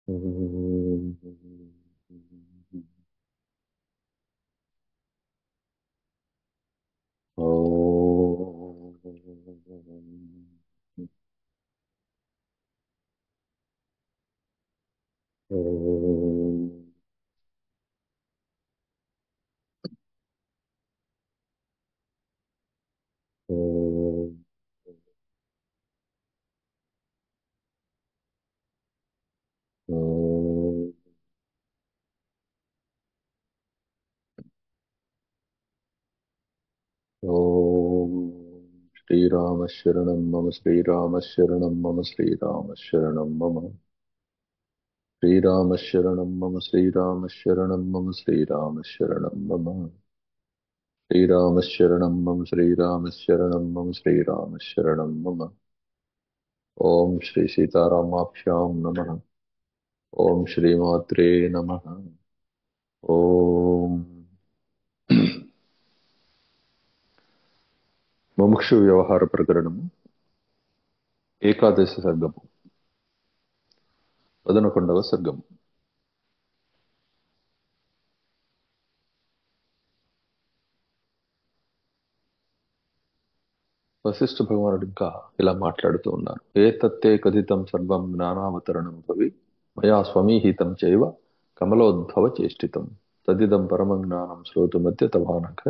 ఓం. శ్రీరామ శరణం మమ శ్రీరామ శరణం మమ శ్రీరామ శరణం మమ శ్రీరామ శరణం మమ శ్రీరామ శరణం మమ శ్రీరామ శరణం మమ శ్రీరామ శరణం మమ శ్రీరామ శరణం మమ శ్రీరామ శరణం మమ ఓం శ్రీ సీతారామాభ్యాం నమః ఓం శ్రీమాత్రే నమః ఓం ముముక్షు వ్యవహార ప్రకరణము ఏకాదశి సర్గము 11వ సర్గము. వశిష్ఠ భగవానుడు ఇంకా ఇలా మాట్లాడుతూ ఉన్నారు. ఏతత్తే కథితం సర్వం జ్ఞానావతరణం భవి మయా స్వమీహితం చైవ కమలోద్భవ చేష్టితం తదిదం పరమం జ్ఞానం శ్రోతుమధ్య తవానక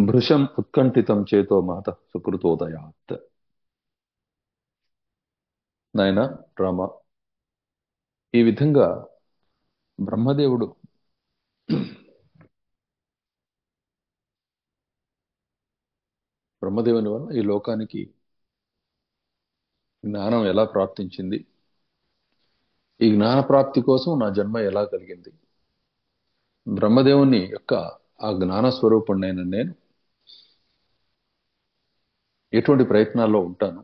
భృశం ఉత్కంఠితం చేతో మాత సుకృతోదయాత్. నాయన రామ, ఈ విధంగా బ్రహ్మదేవుడు బ్రహ్మదేవుని వల్ల ఈ లోకానికి జ్ఞానం ఎలా ప్రాప్తించింది, ఈ జ్ఞాన ప్రాప్తి కోసం నా జన్మ ఎలా కలిగింది, బ్రహ్మదేవుని యొక్క ఆ జ్ఞాన స్వరూపుణ్ణైన నేను ఎటువంటి ప్రయత్నాల్లో ఉంటాను,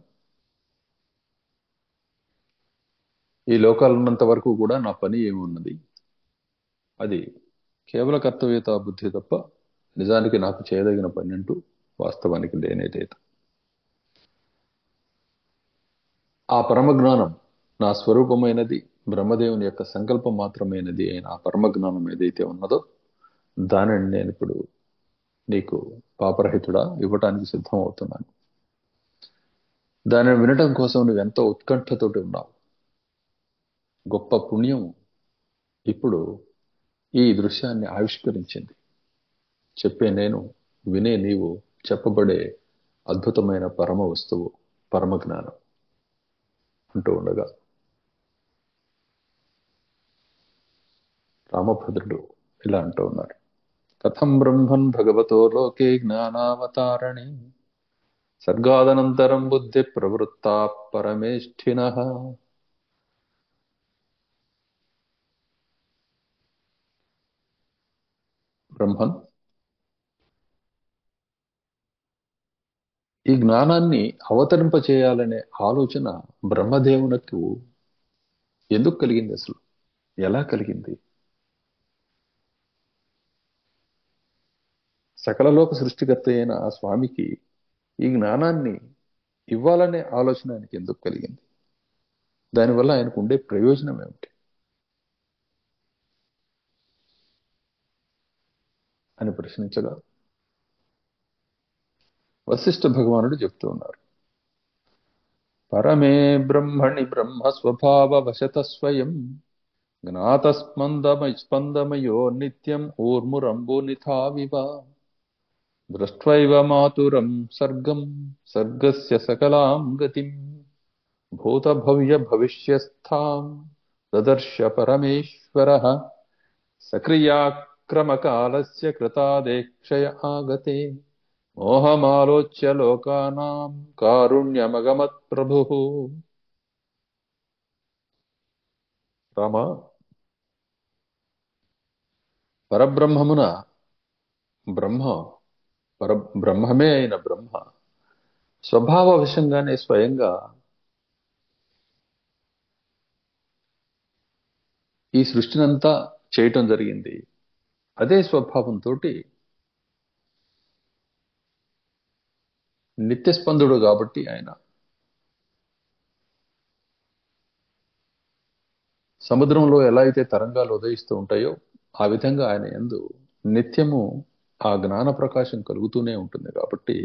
ఈ లోకాలు ఉన్నంత వరకు కూడా నా పని ఏమున్నది, అది కేవల కర్తవ్యత బుద్ధి తప్ప నిజానికి నాకు చేయదగిన పని అంటూ వాస్తవానికి లేనేలేదు. ఆ పరమజ్ఞానం నా స్వరూపమైనది, బ్రహ్మదేవుని యొక్క సంకల్పం మాత్రమైనది అయిన ఆ పరమజ్ఞానం ఏదైతే ఉన్నదో దానిని నేను ఇప్పుడు నీకు పాపరహితుడా ఇవ్వటానికి సిద్ధం అవుతున్నాను. దానిని వినటం కోసం నువ్వు ఎంతో ఉత్కంఠతోటి ఉన్నావు. గొప్ప పుణ్యం ఇప్పుడు ఈ దృశ్యాన్ని ఆవిష్కరించింది. చెప్పే నేను, వినే నీవు, చెప్పబడే అద్భుతమైన పరమ వస్తువు పరమజ్ఞానం అంటూ ఉండగా రామభద్రుడు ఇలా అంటూ ఉన్నారు. కథం బ్రహ్మన్ భగవతో లోకే జ్ఞానావతారణి సర్గాదనంతరం బుద్ధి ప్రవృత్తా పరమేష్ఠినః. బ్రహ్మన్ ఈ జ్ఞానాన్ని అవతరింపచేయాలనే ఆలోచన బ్రహ్మదేవునకు ఎందుకు కలిగింది, అసలు ఎలా కలిగింది? సకల లోక సృష్టికర్త అయిన ఆ స్వామికి ఈ జ్ఞానాన్ని ఇవ్వాలనే ఆలోచన ఆయనకి ఎందుకు కలిగింది? దానివల్ల ఆయనకు ఉండే ప్రయోజనం ఏమిటి అని ప్రశ్నించగా వశిష్ఠ భగవానుడు చెప్తూ ఉన్నారు. పరమే బ్రహ్మణి బ్రహ్మ స్వభావ వశత స్వయం జ్ఞాత స్పందమయో నిత్యం ఊర్మురంబునిథావివ దృష్ట్వైవ మాతురం సర్గం సర్గస్య సకలాం గతిం భూతభవ్య భవిష్యస్థాం దదర్శ పరమేశ్వరః సక్రియాక్రమకాలస్య కృతాదేక్షయ ఆగతే మోహమాలోచ్య లోకానాం కారుణ్యమగమత్ ప్రభుః. రామ, పరబ్రహ్మమున బ్రహ్మమే అయిన బ్రహ్మ స్వభావ వశంగానే స్వయంగా ఈ సృష్టినంతా చేయటం జరిగింది. అదే స్వభావంతో నిత్యస్పందుడు కాబట్టి ఆయన సముద్రంలో ఎలా అయితే తరంగాలు ఉదయిస్తూ ఉంటాయో ఆ విధంగా ఆయన యందు నిత్యము ఆ జ్ఞాన ప్రకాశం కలుగుతూనే ఉంటుంది. కాబట్టి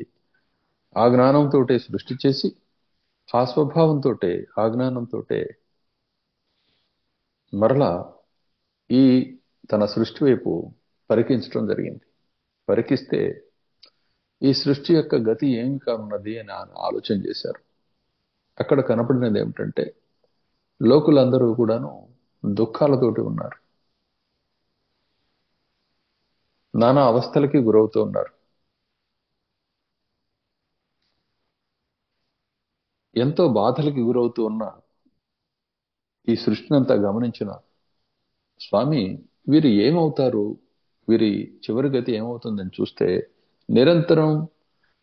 ఆ జ్ఞానంతో సృష్టి చేసి ఆ స్వభావంతో ఆ జ్ఞానంతో మరలా ఈ తన సృష్టి వైపు పరికించడం జరిగింది. పరికిస్తే ఈ సృష్టి యొక్క గతి ఏమి కానున్నది అని ఆయన ఆలోచన చేశారు. అక్కడ కనపడినది ఏమిటంటే లోకులందరూ కూడాను దుఃఖాలతోటి ఉన్నారు, నానా అవస్థలకి గురవుతూ ఉన్నారు. ఎంతో బాధలకి గురవుతూ ఉన్న ఈ సృష్టిని అంతా గమనించిన స్వామి, వీరు ఏమవుతారు, వీరి చివరి గతి ఏమవుతుందని చూస్తే నిరంతరం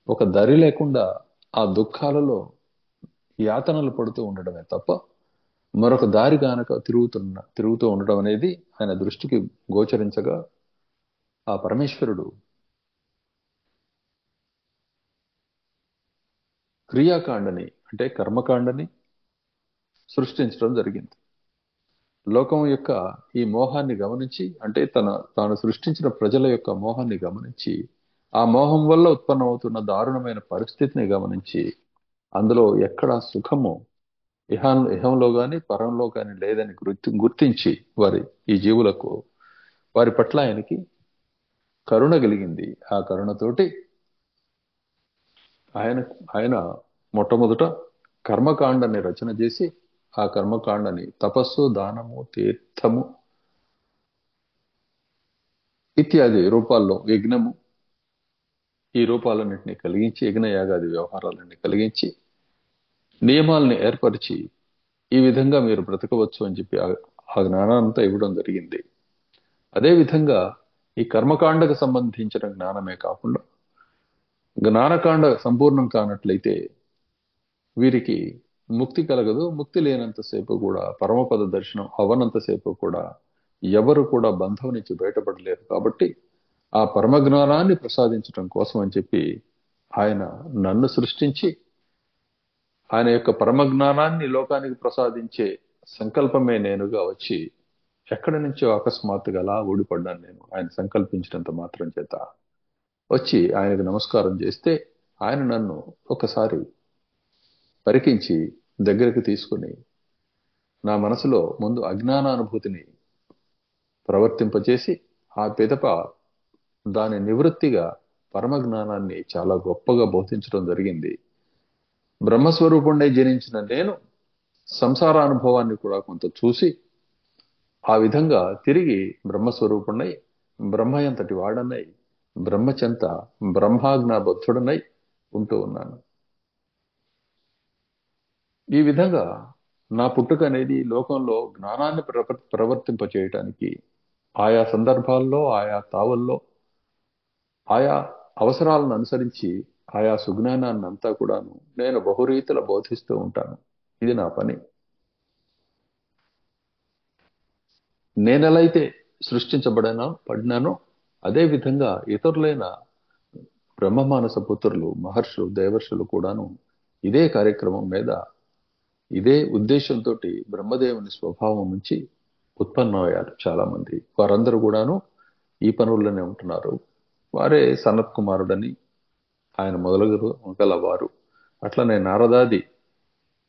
ఒక దరి లేకుండా ఆ దుఃఖాలలో యాతనలు పడుతూ ఉండడమే తప్ప మరొక దారి కానక తిరుగుతూ ఉండడం అనేది ఆయన దృష్టికి గోచరించగా ఆ పరమేశ్వరుడు క్రియాకాండని అంటే కర్మకాండని సృష్టించడం జరిగింది. లోకం యొక్క ఈ మోహాన్ని గమనించి, అంటే తాను సృష్టించిన ప్రజల యొక్క మోహాన్ని గమనించి, ఆ మోహం వల్ల ఉత్పన్నమవుతున్న దారుణమైన పరిస్థితిని గమనించి, అందులో ఎక్కడ సుఖము ఇహంలో గాని పరంలో గాని లేదని గుర్తించి ఈ జీవులకు వారి పట్ల ఆయనకి కరుణ కలిగింది. ఆ కరుణతోటి ఆయన మొట్టమొదట కర్మకాండని రచన చేసి ఆ కర్మకాండని తపస్సు, దానము, తీర్థము ఇత్యాది రూపాల్లో, యజ్ఞము, ఈ రూపాలన్నింటినీ కలిగించి, యజ్ఞయాగాది వ్యవహారాలన్నీ కలిగించి నియమాల్ని ఏర్పరిచి ఈ విధంగా మీరు బ్రతకవచ్చు అని చెప్పి ఆ జ్ఞానాన్నంతా ఇవ్వడం జరిగింది. అదేవిధంగా ఈ కర్మకాండకు సంబంధించిన జ్ఞానమే కాకుండా జ్ఞానకాండ సంపూర్ణం కానట్లయితే వీరికి ముక్తి కలగదు. ముక్తి లేనంతసేపు కూడా, పరమపద దర్శనం అవనంతసేపు కూడా ఎవరు కూడా బంధం నుంచి బయటపడలేరు. కాబట్టి ఆ పరమ జ్ఞానాన్ని ప్రసాదించడం కోసం అని చెప్పి ఆయన నన్ను సృష్టించి ఆయన యొక్క పరమ జ్ఞానాన్ని లోకానికి ప్రసాదించే సంకల్పమే నేనుగా వచ్చి ఎక్కడి నుంచో అకస్మాత్తుగా అలా ఊడిపడ్డాను నేను. ఆయన సంకల్పించినంత మాత్రం చేత వచ్చి ఆయనకు నమస్కారం చేస్తే ఆయన నన్ను ఒకసారి పరికించి దగ్గరికి తీసుకుని నా మనసులో ముందు అజ్ఞానానుభూతిని ప్రవర్తింపచేసి ఆ పిదప దాని నివృత్తిగా పరమ జ్ఞానాన్ని చాలా గొప్పగా బోధించడం జరిగింది. బ్రహ్మస్వరూపుణ్ణి జనించిన నేను సంసారానుభవాన్ని కూడా కొంత చూసి ఆ విధంగా తిరిగి బ్రహ్మస్వరూపుణ్ణి, బ్రహ్మయంతటి వాడనై, బ్రహ్మచెంత బ్రహ్మాజ్ఞాబద్ధుడనై ఉంటూ ఉన్నాను. ఈ విధంగా నా పుట్టుక అనేది లోకంలో జ్ఞానాన్ని ప్రవర్తింప చేయటానికి ఆయా సందర్భాల్లో, ఆయా తావుల్లో, ఆయా అవసరాలను అనుసరించి ఆయా సుజ్ఞానాన్ని అంతా కూడాను నేను బహురీతిలో బోధిస్తూ ఉంటాను. ఇది నా పని. నేనెలైతే పడినానో అదే విధంగా ఇతరులైన బ్రహ్మమానస పుత్రులు, మహర్షులు, దేవర్షులు కూడాను ఇదే కార్యక్రమం మీద, ఇదే ఉద్దేశంతో బ్రహ్మదేవుని స్వభావం నుంచి ఉత్పన్నమయ్యారు చాలా మంది. వారందరూ కూడాను ఈ పనుల్లోనే ఉంటున్నారు. వారే సనత్ కుమారుడని ఆయన మొదలగల వారు, అట్లనే నారదాది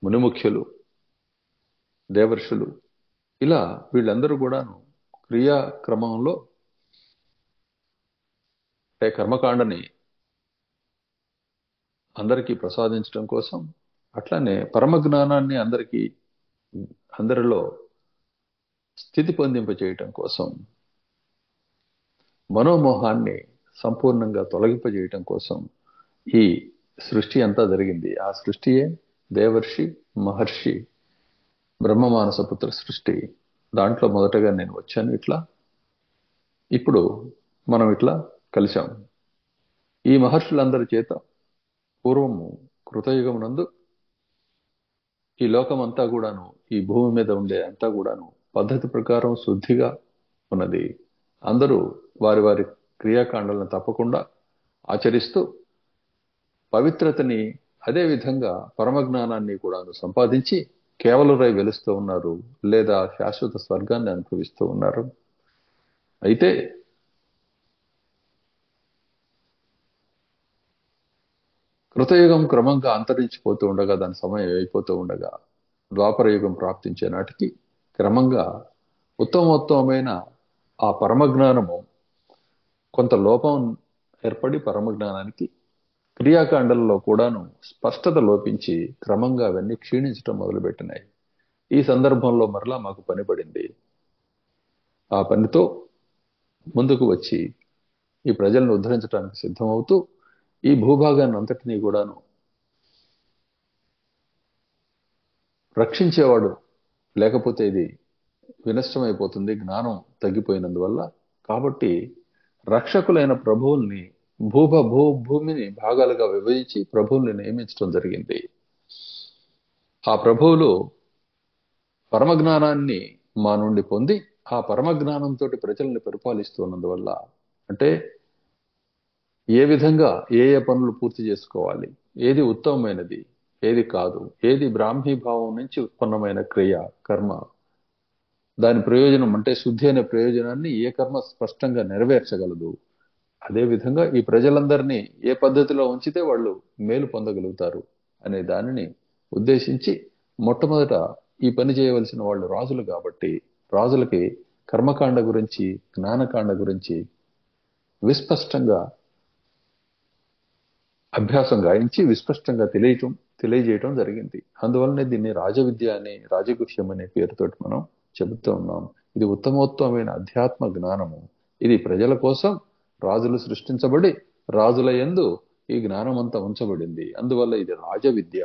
మునిముఖ్యులు, దేవర్షులు, ఇలా వీళ్ళందరూ కూడాను క్రియాక్రమంలో కర్మకాండని అందరికీ ప్రసాదించడం కోసం, అట్లనే పరమ జ్ఞానాన్ని అందరిలో స్థితి పొందింప చేయటం కోసం, మనోమోహాన్ని సంపూర్ణంగా తొలగింపజేయటం కోసం ఈ సృష్టి అంతా జరిగింది. ఆ సృష్టియే దేవర్షి, మహర్షి, బ్రహ్మమానసపుత్ర సృష్టి. దాంట్లో మొదటగా నేను వచ్చాను. ఇప్పుడు మనం ఇట్లా కలిశాం. ఈ మహర్షులందరి చేత పూర్వము కృతయుగమునందు ఈ లోకమంతా కూడాను, ఈ భూమి మీద ఉండే అంతా కూడాను పద్ధతి ప్రకారం శుద్ధిగా ఉన్నది. అందరూ వారి వారి క్రియాకాండాలను తప్పకుండా ఆచరిస్తూ పవిత్రతని, అదే విధంగా పరమజ్ఞానాన్ని కూడాను సంపాదించి కేవలురై వెలుస్తూ ఉన్నారు, లేదా శాశ్వత స్వర్గాన్ని అనుభవిస్తూ ఉన్నారు. అయితే కృతయుగం క్రమంగా అంతరించిపోతూ ఉండగా, దాని సమయం అయిపోతూ ఉండగా, ద్వాపర యుగం ప్రాప్తించే నాటికి క్రమంగా ఉత్తమోత్తమైన ఆ పరమజ్ఞానము కొంత లోపం ఏర్పడి పరమజ్ఞానానికి క్రియాకాండలలో కూడాను స్పష్టత లోపించి క్రమంగా అవన్నీ క్షీణించడం మొదలుపెట్టినాయి. ఈ సందర్భంలో మరలా మాకు పని పడింది. ఆ పనితో ముందుకు వచ్చి ఈ ప్రజలను ఉద్ధరించడానికి సిద్ధమవుతూ ఈ భూభాగాన్ని అంతటినీ కూడాను రక్షించేవాడు లేకపోతే ఇది వినష్టమైపోతుంది, జ్ఞానం తగ్గిపోయినందువల్ల. కాబట్టి రక్షకులైన ప్రభువుల్ని భూమిని భాగాలుగా విభజించి ప్రభువుల్ని నియమించడం జరిగింది. ఆ ప్రభువులు పరమజ్ఞానాన్ని మా నుండి పొంది ఆ పరమజ్ఞానంతో ప్రజల్ని పరిపాలిస్తున్నందువల్ల, అంటే ఏ విధంగా ఏ ఏ పనులు పూర్తి చేసుకోవాలి, ఏది ఉత్తమమైనది, ఏది కాదు, ఏది బ్రాహ్మీభావం నుంచి ఉత్పన్నమైన క్రియ కర్మ, దాని ప్రయోజనం అంటే శుద్ధి అనే ప్రయోజనాన్ని ఏ కర్మ స్పష్టంగా నెరవేర్చగలదు, అదేవిధంగా ఈ ప్రజలందరినీ ఏ పద్ధతిలో ఉంచితే వాళ్ళు మేలు పొందగలుగుతారు అనే దానిని ఉద్దేశించి మొట్టమొదట ఈ పని చేయవలసిన వాళ్ళు రాజులు కాబట్టి రాజులకి కర్మకాండ గురించి జ్ఞానకాండ గురించి విస్పష్టంగా అభ్యాసం గాయించి విస్పష్టంగా తెలియజేయటం జరిగింది. అందువల్లనే దీన్ని రాజవిద్య అని రాజగుహ్యం అనే పేరుతోటి మనం చెబుతూ ఉన్నాం. ఇది ఉత్తమోత్తమైన అధ్యాత్మ జ్ఞానము. ఇది ప్రజల కోసం రాజులు సృష్టించబడి రాజుల యందు ఈ జ్ఞానమంతా ఉంచబడింది. అందువల్ల ఇది రాజవిద్య,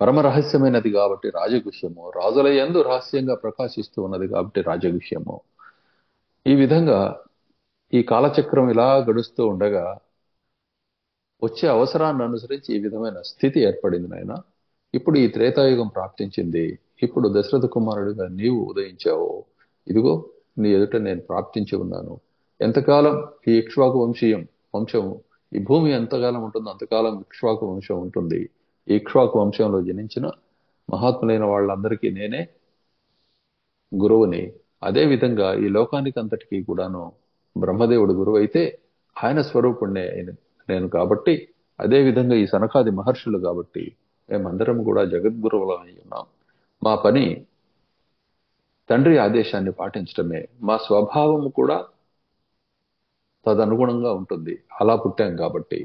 పరమ రహస్యమైనది కాబట్టి రాజగుహ్యము, రాజుల యందు రహస్యంగా ప్రకాశిస్తూ ఉన్నది కాబట్టి రాజగుహ్యము. ఈ విధంగా ఈ కాలచక్రం ఇలా గడుస్తూ ఉండగా వచ్చే అవసరాన్ని అనుసరించి ఈ విధమైన స్థితి ఏర్పడింది నాయన. ఇప్పుడు ఈ త్రేతాయుగం ప్రాప్తించింది. ఇప్పుడు దశరథ కుమారుడిగా నీవు ఉదయించావు. ఇదిగో నీ ఎదుట నేను ప్రాప్తించి ఉన్నాను. ఎంతకాలం ఈ ఇక్ష్వాకు వంశము, ఈ భూమి ఎంతకాలం ఉంటుందో అంతకాలం ఇక్ష్వాకు వంశం ఉంటుంది. ఈ ఇక్ష్వాకు వంశంలో జనించిన మహాత్ములైన వాళ్ళందరికీ నేనే గురువుని. అదే విధంగా ఈ లోకానికి అంతటికీ కూడాను బ్రహ్మదేవుడు గురువు అయితే ఆయన స్వరూపుణ్ణే నేను కాబట్టి, అదే విధంగా ఈ సనకాది మహర్షులు కాబట్టి మేమందరం కూడా జగద్గురువులం అయి ఉన్నాం. మా పని తండ్రి ఆదేశాన్ని పాటించడమే. మా స్వభావము కూడా తదనుగుణంగా ఉంటుంది. అలా పుట్టాం కాబట్టి,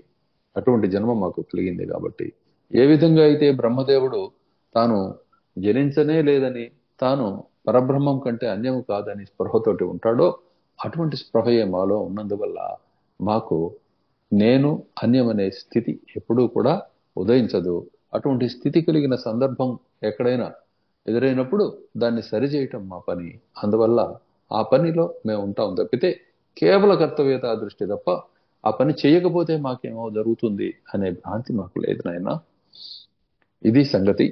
అటువంటి జన్మ మాకు కలిగింది కాబట్టి. ఏ విధంగా అయితే బ్రహ్మదేవుడు తాను జనించనే లేదని, తాను పరబ్రహ్మం కంటే అన్యము కాదని స్పృహతోటి ఉంటాడో, అటువంటి స్పృహయే మాలో ఉన్నందువల్ల మాకు నేను అన్యమనే స్థితి ఎప్పుడూ కూడా ఉదయించదు. అటువంటి స్థితి కలిగిన సందర్భం ఎక్కడైనా ఎదురైనప్పుడు దాన్ని సరిచేయటం మా పని. అందువల్ల ఆ పనిలో మేము ఉంటాం తప్పితే కేవల కర్తవ్యత దృష్టి తప్ప ఆ పని చేయకపోతే మాకేమో జరుగుతుంది అనే భ్రాంతి మాకు లేదు నాయన. ఇది సంగతి.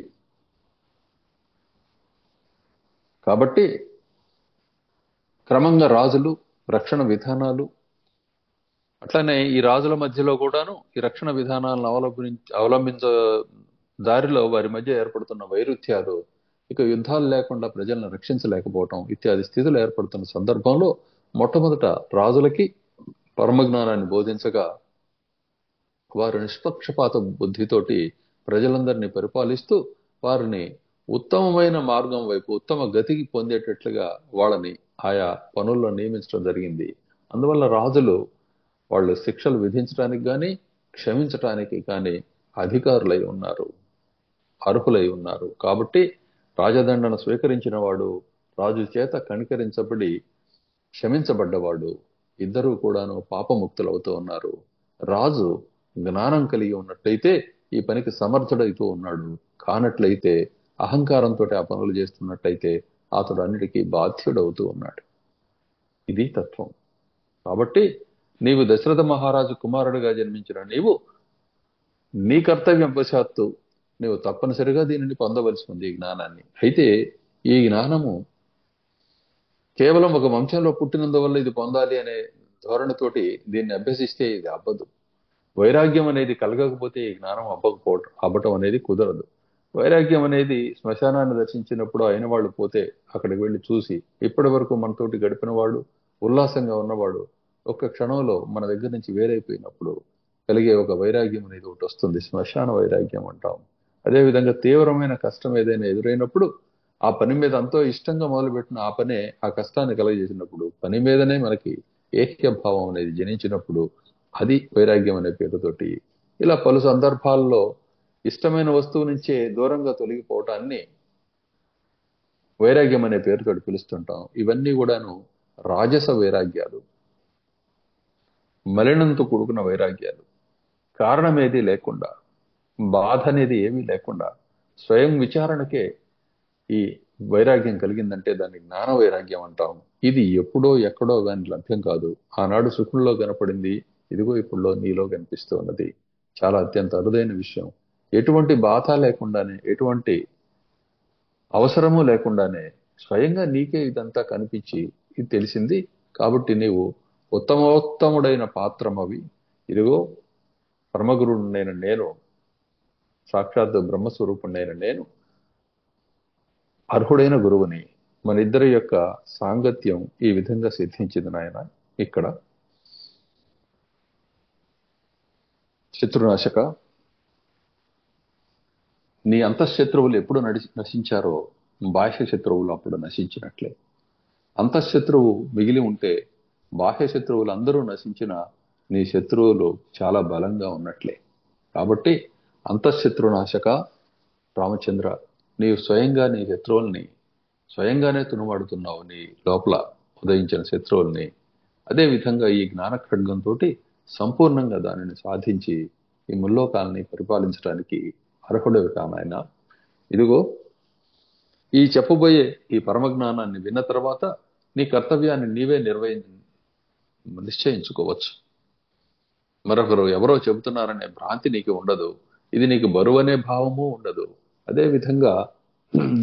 కాబట్టి క్రమంగా రాజులు, రక్షణ విధానాలు, అట్లనే ఈ రాజుల మధ్యలో కూడాను ఈ రక్షణ విధానాలను అవలంబించ దారిలో వారి మధ్య ఏర్పడుతున్న వైరుధ్యాలు, ఇక యుద్ధాలు లేకుండా ప్రజలను రక్షించలేకపోవటం ఇత్యాది స్థితులు ఏర్పడుతున్న సందర్భంలో మొట్టమొదట రాజులకి పరమజ్ఞానాన్ని బోధించగా వారు నిష్పక్షపాత బుద్ధితోటి ప్రజలందరినీ పరిపాలిస్తూ వారిని ఉత్తమమైన మార్గం వైపు, ఉత్తమ గతికి పొందేటట్లుగా వాళ్ళని ఆయా పనుల్లో నియమించడం జరిగింది. అందువల్ల రాజులు వాళ్ళు శిక్షలు విధించడానికి కానీ క్షమించటానికి కానీ అధికారులై ఉన్నారు, అర్హులై ఉన్నారు. కాబట్టి రాజదండన స్వీకరించిన వాడు, రాజు చేత కనికరించబడి క్షమించబడ్డవాడు, ఇద్దరూ కూడాను పాపముక్తులవుతూ ఉన్నారు. రాజు జ్ఞానం కలిగి ఉన్నట్లయితే ఈ పనికి సమర్థుడైతూ ఉన్నాడు, కానట్లయితే అహంకారంతో ఆ పనులు చేస్తున్నట్లయితే అతడు అన్నిటికీ బాధ్యుడవుతూ ఉన్నాడు. ఇది తత్వం. కాబట్టి నీవు దశరథ మహారాజు కుమారుడిగా జన్మించిన నీవు నీ కర్తవ్యం వశాత్తు నీవు తప్పనిసరిగా దీనిని పొందవలసి ఉంది, ఈ జ్ఞానాన్ని. అయితే ఈ జ్ఞానము కేవలం ఒక వంశంలో పుట్టినందువల్ల ఇది పొందాలి అనే ధోరణితోటి దీన్ని అభ్యసిస్తే ఇది అవ్వదు. వైరాగ్యం అనేది కలగకపోతే ఈ జ్ఞానం అవ్వటం అనేది కుదరదు. వైరాగ్యం అనేది శ్మశానాన్ని దర్శించినప్పుడు అయిన వాళ్ళు పోతే అక్కడికి వెళ్ళి చూసి ఇప్పటి వరకు మనతోటి గడిపిన వాడు, ఉల్లాసంగా ఉన్నవాడు ఒక్క క్షణంలో మన దగ్గర నుంచి వేరైపోయినప్పుడు కలిగే ఒక వైరాగ్యం అనేది ఒకటి వస్తుంది. శ్మశాన వైరాగ్యం అంటాం. అదేవిధంగా తీవ్రమైన కష్టం ఏదైనా ఎదురైనప్పుడు ఆ పని మీద ఎంతో ఇష్టంగా మొదలుపెట్టిన ఆ పనే ఆ కష్టాన్ని కలగజేసినప్పుడు పని మీదనే మనకి ఏక్యభావం అనేది జనించినప్పుడు అది వైరాగ్యం అనే పేరుతోటి ఇలా పలు సందర్భాల్లో ఇష్టమైన వస్తువు నుంచే దూరంగా తొలగిపోవటాన్ని వైరాగ్యం అనే పేరుతో పిలుస్తుంటాం. ఇవన్నీ కూడాను రాజస వైరాగ్యాలు, మలినంతో కూడుకున్న వైరాగ్యాలు, కారణం ఏది లేకుండా, బాధ అనేది ఏమీ లేకుండా స్వయం విచారణకే ఈ వైరాగ్యం కలిగిందంటే దాన్ని జ్ఞాన వైరాగ్యం అంటాం. ఇది ఎప్పుడో ఎక్కడో కానీ లభ్యం కాదు. ఆనాడు సుఖంలో కనపడింది, ఇదిగో ఇప్పుడు నీలో కనిపిస్తూ ఉన్నది. చాలా అత్యంత అరుదైన విషయం. ఎటువంటి బాధ లేకుండానే, ఎటువంటి అవసరము లేకుండానే స్వయంగా నీకే ఇదంతా కనిపించి ఇది తెలిసింది. కాబట్టి నీవు ఉత్తమోత్తముడైన పాత్రమవి, ఇదిగో పరమగురుడైన నేను, సాక్షాత్ బ్రహ్మస్వరూపుడైన నేను అర్హుడైన గురువుని. మన ఇద్దరి యొక్క సాంగత్యం ఈ విధంగా సిద్ధించింది నాయన. ఇక్కడ శత్రునాశక, నీ అంతఃశత్రువులు ఎప్పుడు నశించారో బాహ్య శత్రువులు అప్పుడు నశించినట్లే. అంతఃశత్రువు మిగిలి ఉంటే బాహ్య శత్రువులు అందరూ నశించిన నీ శత్రువులు చాలా బలంగా ఉన్నట్లే. కాబట్టి అంతఃశత్రునాశక రామచంద్ర, నీవు స్వయంగా నీ శత్రువుల్ని స్వయంగానే తునుమాడుతున్నావు, నీ లోపల ఉదయించిన శత్రువుల్ని. అదే విధంగా ఈ జ్ఞాన ఖడ్గంతో సంపూర్ణంగా దానిని సాధించి ఈ ముల్లోకాలని పరిపాలించడానికి అర్హుడవి కానాయన. ఇదిగో ఈ చెప్పబోయే ఈ పరమజ్ఞానాన్ని విన్న తర్వాత నీ కర్తవ్యాన్ని నీవే నిశ్చయించుకోవచ్చు. మరొకరు ఎవరో చెబుతున్నారనే భ్రాంతి నీకు ఉండదు. ఇది నీకు బరువు అనే భావము ఉండదు. అదే విధంగా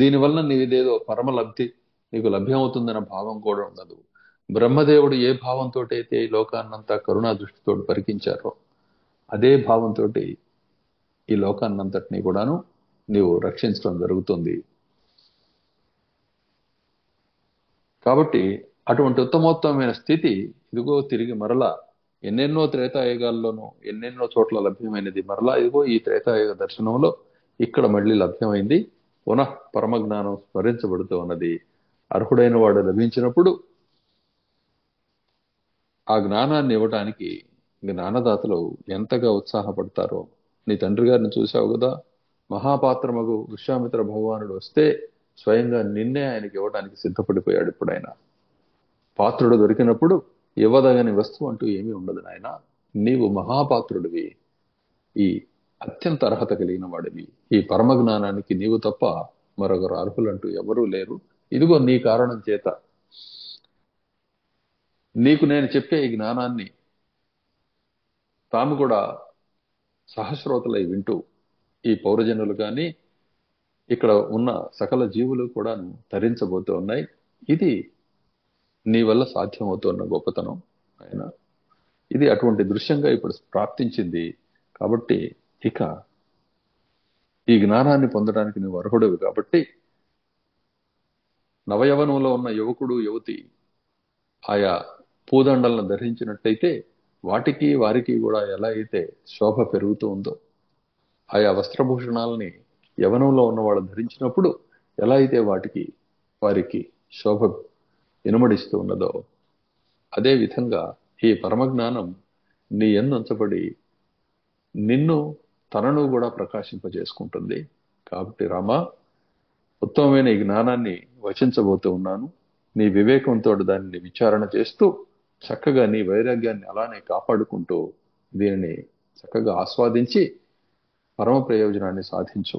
దీనివల్ల నీదేదో పరమ లబ్ధి నీకు లభ్యమవుతుందన్న భావం కూడా ఉండదు. బ్రహ్మదేవుడు ఏ భావంతో అయితే ఈ లోకాన్నంతా కరుణా దృష్టితో పరికించారో అదే భావంతో ఈ లోకాన్నంతటినీ కూడాను నీవు రక్షించడం జరుగుతుంది. కాబట్టి అటువంటి ఉత్తమోత్తమైన స్థితి ఇదిగో తిరిగి మరలా ఎన్నెన్నో త్రేతాయుగాల్లోనూ ఎన్నెన్నో చోట్ల లభ్యమైనది. మరలా ఇదిగో ఈ త్రేతాయుగ దర్శనంలో ఇక్కడ మళ్ళీ లభ్యమైంది. పునః పరమజ్ఞానం స్మరించబడుతూ ఉన్నది. అర్హుడైన వాడు లభించినప్పుడు ఆ జ్ఞానాన్ని ఇవ్వటానికి జ్ఞానదాతలు ఎంతగా ఉత్సాహపడతారో. నీ తండ్రి గారిని చూశావు కదా, మహాపాత్రమగు విశ్వామిత్ర భగవానుడు వస్తే స్వయంగా నిన్నే ఆయనకి ఇవ్వడానికి సిద్ధపడిపోయాడు. ఇప్పుడైనా పాత్రుడు దొరికినప్పుడు ఇవ్వదగని వస్తువు అంటూ ఏమీ ఉండదు నాయన. నీవు మహాపాత్రుడివి, ఈ అత్యంత అర్హత కలిగిన వాడివి. ఈ పరమజ్ఞానానికి నీవు తప్ప మరొకరు అర్హులంటూ ఎవరూ లేరు. ఇదిగో నీ కారణం చేత నీకు నేను చెప్పే ఈ జ్ఞానాన్ని తాము కూడా సహస్రోతలై వింటూ ఈ పౌరజనులు కానీ ఇక్కడ ఉన్న సకల జీవులు కూడా తరించబోతూ ఉన్నాయి. ఇది నీ వల్ల సాధ్యమవుతున్న గొప్పతనం ఆయన. ఇది అటువంటి దృశ్యంగా ఇప్పుడు ప్రాప్తించింది. కాబట్టి ఇక ఈ జ్ఞానాన్ని పొందడానికి నువ్వు అర్హుడవి. కాబట్టి నవయవనంలో ఉన్న యువకుడు యువతి ఆయా పూదండలను ధరించినట్టయితే వాటికి వారికి కూడా ఎలా అయితే శోభ పెరుగుతూ ఉందో, ఆయా వస్త్రభూషణాలని యవనంలో ఉన్నవాళ్ళు ధరించినప్పుడు ఎలా అయితే వారికి శోభ ఇనుమడిస్తూ ఉన్నదో, అదే విధంగా ఈ పరమజ్ఞానం నీ యందు ఉంచబడి నిన్ను తనను కూడా ప్రకాశింపజేసుకుంటుంది. కాబట్టి రామా, ఉత్తమమైన ఈ జ్ఞానాన్ని వచించబోతూ ఉన్నాను. నీ వివేకంతో దానిని విచారణ చేస్తూ చక్కగా నీ వైరాగ్యాన్ని అలానే కాపాడుకుంటూ దీనిని చక్కగా ఆస్వాదించి పరమ ప్రయోజనాన్ని సాధించు.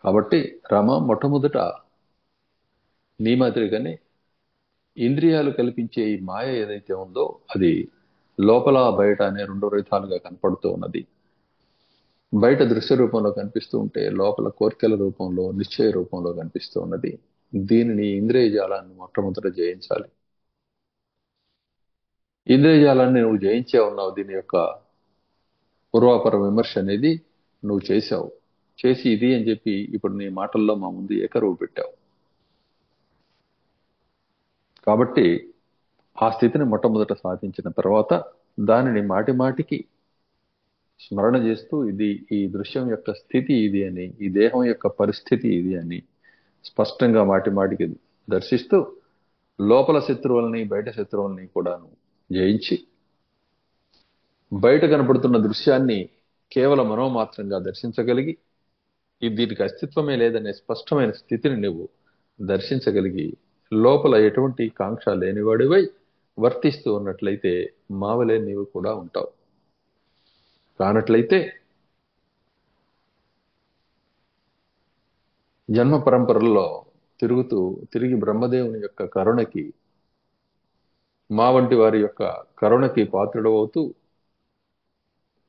కాబట్టి రామ, మొట్టమొదట నీ మాదిరిగానే ఇంద్రియాలు కల్పించే ఈ మాయ ఏదైతే ఉందో అది లోపల బయట అనే రెండు విధాలుగా కనపడుతూ ఉన్నది. బయట దృశ్య రూపంలో కనిపిస్తూ ఉంటే లోపల కోరికల రూపంలో, నిశ్చయ రూపంలో కనిపిస్తూ ఉన్నది. దీనిని ఇంద్రియ జాలాన్ని మొట్టమొదట జయించాలి. ఇంద్రియ జాలాన్ని నువ్వు జయించే ఉన్నావు. దీని యొక్క పూర్వాపర విమర్శ అనేది నువ్వు చేశావు. చేసి ఇది అని చెప్పి ఇప్పుడు నీ మాటల్లో మా ముందు ఏకరువు పెట్టావు. కాబట్టి ఆ స్థితిని మొట్టమొదట సాధించిన తర్వాత దానిని మాటి మాటికి స్మరణ చేస్తూ ఇది ఈ దృశ్యం యొక్క స్థితి ఇది అని, ఈ దేహం యొక్క పరిస్థితి ఇది అని స్పష్టంగా మాటి మాటికి దర్శిస్తూ లోపల శత్రువుల్ని బయట శత్రువుల్ని కూడాను జయించి బయట కనపడుతున్న దృశ్యాన్ని కేవలం మనోమాత్రంగా దర్శించగలిగి దీనికి అస్తిత్వమే లేదనే స్పష్టమైన స్థితిని నువ్వు దర్శించగలిగి లోపల ఎటువంటి కాంక్ష లేనివాడివై వర్తిస్తూ ఉన్నట్లయితే మావలే నీవు కూడా ఉంటావు. కానట్లయితే జన్మ పరంపరల్లో తిరిగి బ్రహ్మదేవుని యొక్క కరుణకి, మా వంటి వారి యొక్క కరుణకి పాత్రుడవుతూ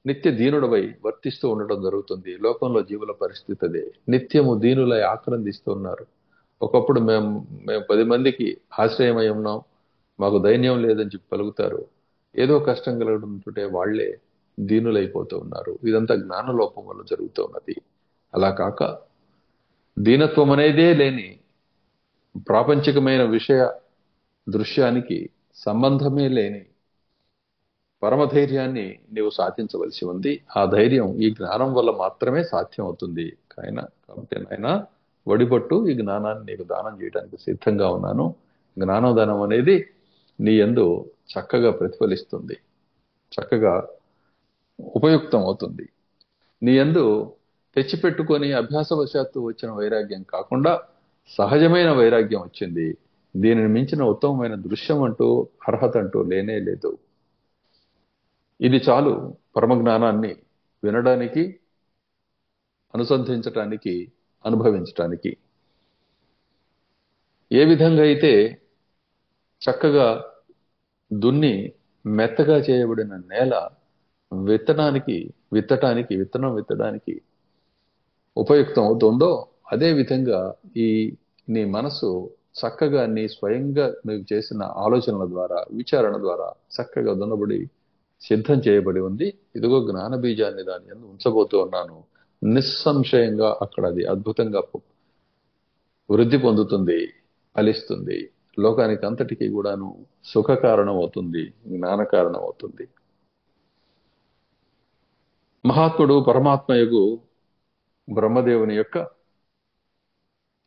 నిత్య దీనుడవై వర్తిస్తూ ఉండడం జరుగుతుంది. లోకంలో జీవుల పరిస్థితి అదే. నిత్యము దీనులై ఆక్రందిస్తున్నారు. ఒకప్పుడు మేము 10 మందికి ఆశ్రయమై ఉన్నాం, మాకు దైన్యం లేదని చెప్పి పలుకుతారు. ఏదో కష్టం కలగడంతో వాళ్లే దీనులైపోతూ ఉన్నారు. ఇదంతా జ్ఞానలోపం వల్ల జరుగుతూ ఉన్నది. అలా కాక దీనత్వం అనేదే లేని ప్రాపంచికమైన విషయ దృశ్యానికి సంబంధమే లేని పరమధైర్యాన్ని నీవు సాధించవలసి ఉంది. ఆ ధైర్యం ఈ జ్ఞానం వల్ల మాత్రమే సాధ్యం అవుతుంది. కాబట్టి నాయన వడిపట్టు, ఈ జ్ఞానాన్ని నీకు దానం చేయడానికి సిద్ధంగా ఉన్నాను. జ్ఞానోదానం అనేది నీ యందు చక్కగా ప్రతిఫలిస్తుంది, చక్కగా ఉపయుక్తం అవుతుంది. నీ యందు తెచ్చిపెట్టుకొని అభ్యాసవశాత్తు వచ్చిన వైరాగ్యం కాకుండా సహజమైన వైరాగ్యం వచ్చింది. దీనిని మించిన ఉత్తమమైన దృశ్యం అంటూ అర్హత అంటూ లేనే లేదు. ఇది చాలు పరమజ్ఞానాన్ని వినడానికి, అనుసంధించటానికి, అనుభవించటానికి. ఏ విధంగా అయితే చక్కగా దున్ని మెత్తగా చేయబడిన నేల విత్తనం విత్తడానికి ఉపయుక్తం అవుతుందో, అదే విధంగా నీ మనసు చక్కగా నీ స్వయంగా నువ్వు చేసిన ఆలోచనల ద్వారా, విచారణ ద్వారా చక్కగా దున్నబడి సిద్ధం చేయబడి ఉంది. ఇదిగో జ్ఞాన బీజాన్ని దాని యందు ఉంచబోతూ ఉన్నాను. నిస్సంశయంగా అక్కడ అది అద్భుతంగా వృద్ధి పొందుతుంది, ఫలిస్తుంది. లోకానికి అంతటికీ కూడాను సుఖ కారణం అవుతుంది, జ్ఞాన కారణం అవుతుంది. మహాత్ముడు పరమాత్మయగు బ్రహ్మదేవుని యొక్క,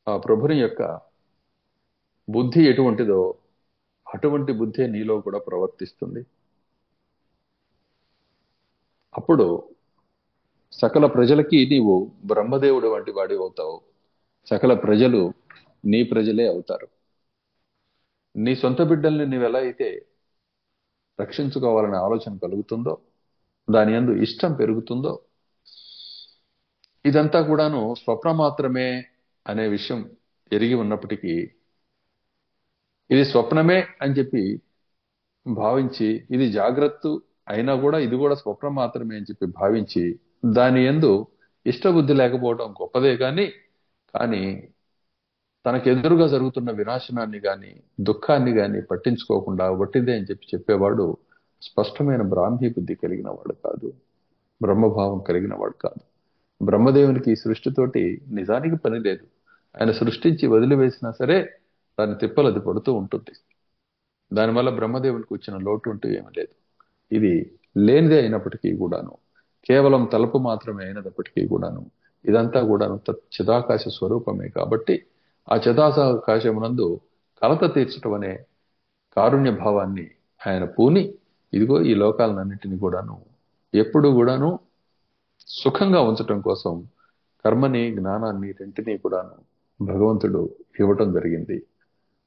ఆ ప్రభుని యొక్క బుద్ధి ఎటువంటిదో అటువంటి బుద్ధే నీలో కూడా ప్రవర్తిస్తుంది. అప్పుడు సకల ప్రజలకి నీవు బ్రహ్మదేవుడు వంటి వాడి అవుతావు. సకల ప్రజలు నీ ప్రజలే అవుతారు. నీ సొంత బిడ్డల్ని నీవెలా అయితే రక్షించుకోవాలనే ఆలోచన కలుగుతుందో, దాని యందు ఇష్టం పెరుగుతుందో, ఇదంతా కూడాను స్వప్నం మాత్రమే అనే విషయం ఎరిగి ఉన్నప్పటికీ, ఇది స్వప్నమే అని చెప్పి భావించి, ఇది జాగ్రత్త అయినా కూడా ఇది కూడా స్వప్నం మాత్రమే అని చెప్పి భావించి, దాని యందు ఇష్టబుద్ధి లేకపోవడం గొప్పదే కానీ తనకెదురుగా జరుగుతున్న వినాశనాన్ని గాని, దుఃఖాన్ని గాని పట్టించుకోకుండా వట్టిదే అని చెప్పేవాడు స్పష్టమైన బ్రాహ్మీ బుద్ధి కలిగిన వాడు కాదు, బ్రహ్మభావం కలిగిన వాడు కాదు. బ్రహ్మదేవునికి ఈ సృష్టితోటి నిజానికి పని లేదు. ఆయన సృష్టించి వదిలివేసినా సరే దాని తిప్పలు అది పడుతూ ఉంటుంది. దానివల్ల బ్రహ్మదేవునికి వచ్చిన లోటు అంటూ ఏమీ లేదు. ఇది లేనిదే అయినప్పటికీ కూడాను, కేవలం తలుపు మాత్రమే అయినప్పటికీ కూడాను, ఇదంతా కూడాను చిదాకాశ స్వరూపమే. కాబట్టి ఆ చిదాకాశమునందు కలత తీర్చడం అనే కారుణ్య భావాన్ని ఆయన పూని, ఇదిగో ఈ లోకాలన్నింటినీ కూడాను ఎప్పుడు కూడాను సుఖంగా ఉంచటం కోసం కర్మని, జ్ఞానాన్ని రెంటినీ కూడాను భగవంతుడు ఇవ్వటం జరిగింది.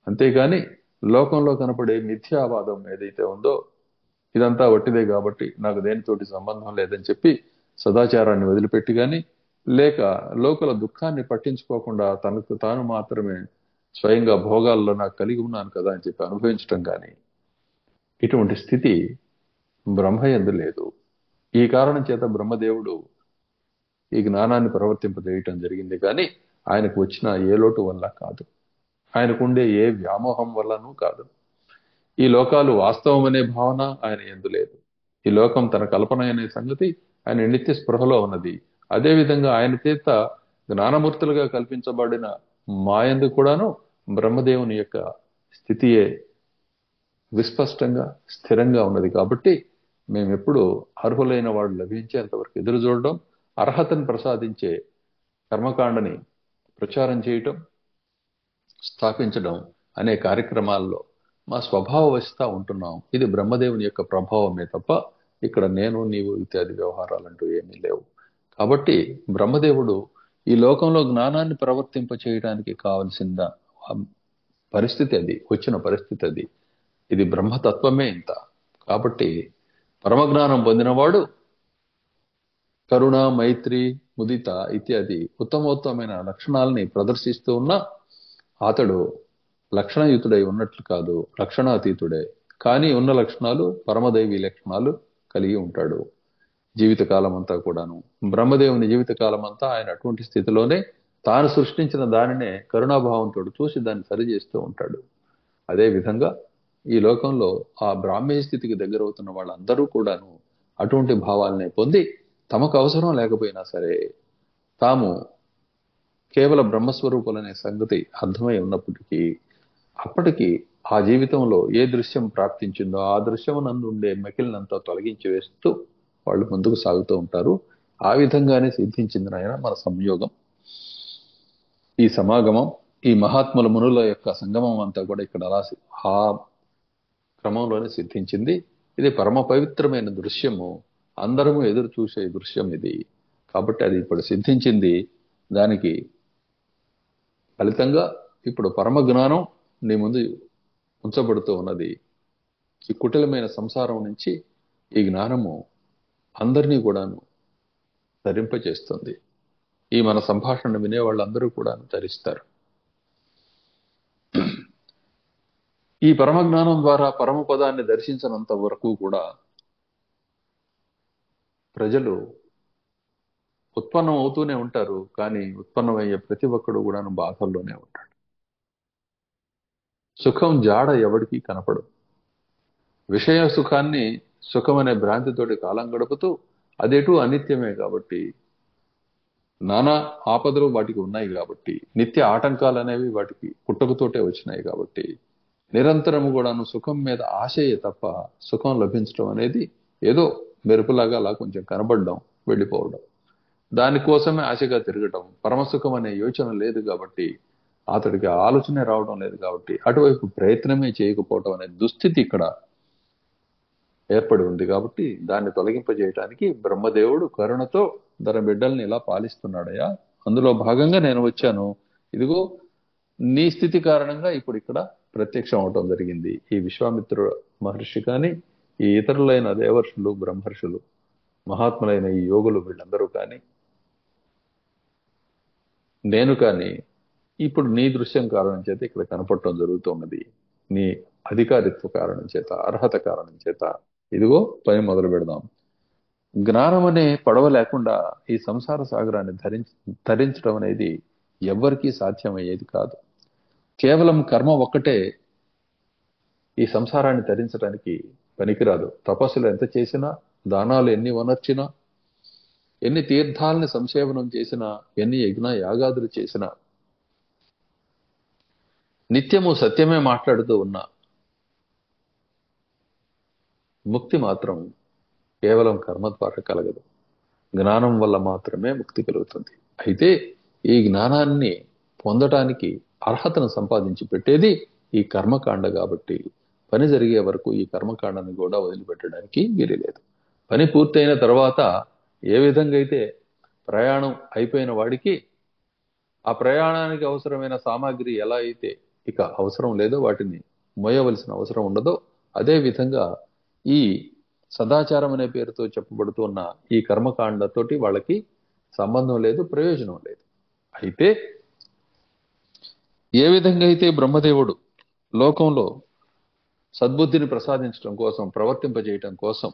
అంతేగాని లోకంలో కనపడే మిథ్యావాదం ఏదైతే ఉందో, ఇదంతా వట్టిదే కాబట్టి నాకు దేనితోటి సంబంధం లేదని చెప్పి సదాచారాన్ని వదిలిపెట్టి గాని, లేక లోకల దుఃఖాన్ని పట్టించుకోకుండా తనకు తాను మాత్రమే స్వయంగా భోగాల్లో నాకు కలిగి ఉన్నాను కదా అని చెప్పి అనుభవించటం కానీ, ఇటువంటి స్థితి బ్రహ్మయందు లేదు. ఈ కారణం చేత బ్రహ్మదేవుడు ఈ జ్ఞానాన్ని ప్రవర్తింపజేయటం జరిగింది కానీ ఆయనకు వచ్చిన ఏ లోటు వల్ల కాదు, ఆయనకుండే ఏ వ్యామోహం వల్లనూ కాదు. ఈ లోకాలు వాస్తవం అనే భావన ఆయన యందు లేదు. ఈ లోకం తన కల్పన అనే సంగతి ఆయన నిత్య స్పృహలో ఉన్నది. అదేవిధంగా ఆయన చేత జ్ఞానమూర్తులుగా కల్పించబడిన మాయందు కూడాను బ్రహ్మదేవుని యొక్క స్థితియే విస్పష్టంగా స్థిరంగా ఉన్నది. కాబట్టి మేము ఎప్పుడు అర్హులైన వాడు లభించేంత వరకు ఎదురు చూడడం, అర్హతను ప్రసాదించే కర్మకాండని ప్రచారం చేయటం, స్థాపించడం అనే కార్యక్రమాల్లో మా స్వభావవశత ఉంటున్నాం. ఇది బ్రహ్మదేవుని యొక్క ప్రభావమే తప్ప ఇక్కడ నేను నీవు ఇత్యాది వ్యవహారాలంటూ ఏమీ లేవు. కాబట్టి బ్రహ్మదేవుడు ఈ లోకంలో జ్ఞానాన్ని ప్రవర్తింప చేయడానికి కావలసిన పరిస్థితి అది, వచ్చిన పరిస్థితి అది. ఇది బ్రహ్మతత్వమే ఇంత. కాబట్టి పరమజ్ఞానం పొందినవాడు కరుణ, మైత్రి, ముదిత ఇత్యాది ఉత్తమోత్తమైన లక్షణాలని ప్రదర్శిస్తూ ఉన్నా అతడు లక్షణయుతుడై ఉన్నట్లు కాదు, లక్షణాతీతుడే. కానీ ఉన్న లక్షణాలు పరమదైవీ లక్షణాలు కలిగి ఉంటాడు జీవితకాలం అంతా కూడాను. బ్రహ్మదేవుని జీవితకాలం అంతా ఆయన అటువంటి స్థితిలోనే తాను సృష్టించిన దానినే కరుణాభావంతో చూసి దాన్ని సరిచేస్తూ ఉంటాడు. అదే విధంగా ఈ లోకంలో ఆ బ్రాహ్మీ స్థితికి దగ్గరవుతున్న వాళ్ళందరూ కూడాను అటువంటి భావాలనే పొంది తమకు అవసరం లేకపోయినా సరే తాము కేవల బ్రహ్మస్వరూపులనే సంగతి అర్థమై ఉన్నప్పటికీ అప్పటికి ఆ జీవితంలో ఏ దృశ్యం ప్రాప్తించిందో ఆ దృశ్యం నందు ఉండే మెకిలినంతా తొలగించి వేస్తూ వాళ్ళు ముందుకు సాగుతూ ఉంటారు. ఆ విధంగానే సిద్ధించింది నాయన మన సంయోగం, ఈ సమాగమం, ఈ మహాత్ముల మునుల యొక్క సంగమం అంతా కూడా ఇక్కడ అలా ఆ క్రమంలోనే సిద్ధించింది. ఇది పరమ పవిత్రమైన దృశ్యము, అందరము ఎదురు చూసే దృశ్యం ఇది. కాబట్టి అది ఇప్పుడు సిద్ధించింది. దానికి ఫలితంగా ఇప్పుడు పరమ జ్ఞానం నీ ముందు ఉంచబడుతూ ఉన్నది. ఈ కుటిలమైన సంసారం నుంచి ఈ జ్ఞానము అందరినీ కూడాను ధరింపచేస్తుంది. ఈ మన సంభాషణ వినే వాళ్ళందరూ కూడా ధరిస్తారు. ఈ పరమ జ్ఞానం ద్వారా పరమ పదాన్ని దర్శించినంత వరకు కూడా ప్రజలు ఉత్పన్నం అవుతూనే ఉంటారు. కానీ ఉత్పన్నమయ్యే ప్రతి ఒక్కడు కూడా బాధల్లోనే ఉంటాడు. సుఖం జాడ ఎవడికి కనపడు. విషయ సుఖాన్ని సుఖమనే భ్రాంతితోటి కాలం గడుపుతూ అదేటూ అనిత్యమే కాబట్టి, నానా ఆపదలు వాటికి ఉన్నాయి కాబట్టి, నిత్య ఆటంకాలు అనేవి వాటికి పుట్టుకతోటే వచ్చినాయి కాబట్టి నిరంతరము కూడాను సుఖం మీద ఆశయే తప్ప సుఖం లభించడం అనేది ఏదో మెరుపులాగా అలా కొంచెం కనబడడం, వెళ్ళిపోవడం, దానికోసమే ఆశగా తిరగటం. పరమసుఖం అనే యోచన లేదు కాబట్టి, అతడికి ఆలోచనే రావడం లేదు కాబట్టి అటువైపు ప్రయత్నమే చేయకపోవడం అనే దుస్థితి ఇక్కడ ఏర్పడి ఉంది. కాబట్టి దాన్ని తొలగింపజేయటానికి బ్రహ్మదేవుడు కరుణతో తన బిడ్డల్ని ఇలా పాలిస్తున్నాడయ్యా. అందులో భాగంగా నేను వచ్చాను. ఇదిగో నీ స్థితి కారణంగా ఇప్పుడు ఇక్కడ ప్రత్యక్షం అవటం జరిగింది. ఈ విశ్వామిత్ర మహర్షి కానీ, ఈ ఇతరులైన దేవర్షులు, బ్రహ్మర్షులు, మహాత్ములైన ఈ యోగులు వీళ్ళందరూ కానీ, నేను కానీ ఇప్పుడు నీ దృశ్యం కారణం చేత ఇక్కడ కనపడటం జరుగుతున్నది. నీ అధికారిత్వ కారణం చేత, అర్హత కారణం చేత ఇదిగో పని మొదలు పెడదాం. జ్ఞానం అనే పడవ లేకుండా ఈ సంసార సాగరాన్ని ధరించడం అనేది ఎవ్వరికీ సాధ్యమయ్యేది కాదు. కేవలం కర్మ ఒక్కటే ఈ సంసారాన్ని ధరించడానికి పనికిరాదు. తపస్సులు ఎంత చేసినా, దానాలు ఎన్ని వనర్చినా, ఎన్ని తీర్థాలని సంసేవనం చేసినా, ఎన్ని యజ్ఞ యాగాదులు చేసినా, నిత్యము సత్యమే మాట్లాడుతూ ఉన్నా ముక్తి మాత్రం కేవలం కర్మ ద్వారా కలగదు. జ్ఞానం వల్ల మాత్రమే ముక్తి కలుగుతుంది. అయితే ఈ జ్ఞానాన్ని పొందటానికి అర్హతను సంపాదించి పెట్టేది ఈ కర్మకాండ కాబట్టి పని జరిగే వరకు ఈ కర్మకాండని కూడా వదిలిపెట్టడానికి వీలులేదు. పని పూర్తయిన తర్వాత ఏ విధంగా అయితే ప్రయాణం అయిపోయిన వాడికి ఆ ప్రయాణానికి అవసరమైన సామాగ్రి ఎలా అయితే ఇక అవసరం లేదో, వాటిని మోయవలసిన అవసరం ఉండదో, అదే విధంగా ఈ సదాచారం అనే పేరుతో చెప్పబడుతున్న ఈ కర్మకాండతోటి వాళ్ళకి సంబంధం లేదు, ప్రయోజనం లేదు. అయితే ఏ విధంగా అయితే బ్రహ్మదేవుడు లోకంలో సద్బుద్ధిని ప్రసాదించడం కోసం, ప్రవర్తింపజేయటం కోసం